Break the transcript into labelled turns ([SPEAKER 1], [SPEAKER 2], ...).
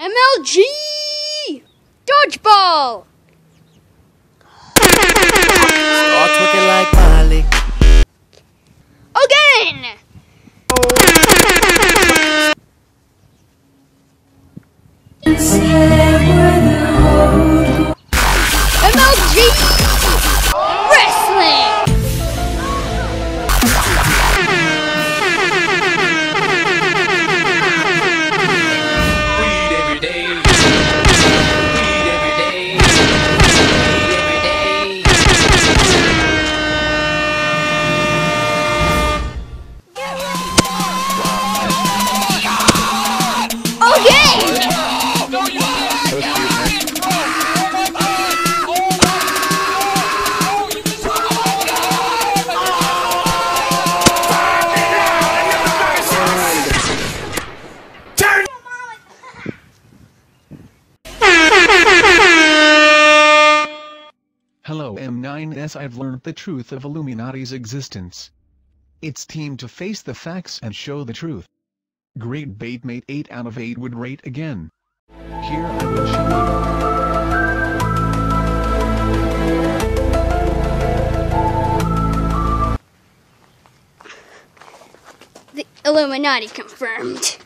[SPEAKER 1] MLG! Dodgeball!
[SPEAKER 2] Start twerking like Miley.
[SPEAKER 1] Again! MLG! Wrestling!
[SPEAKER 3] Weed every day. Weed every day. Weed every day.
[SPEAKER 1] Again!
[SPEAKER 4] Hello M9S, I've learned the truth of Illuminati's existence. It's time to face the facts and show the truth. Great baitmate, 8 out of 8 would rate again. Here I will show you.
[SPEAKER 1] The Illuminati confirmed.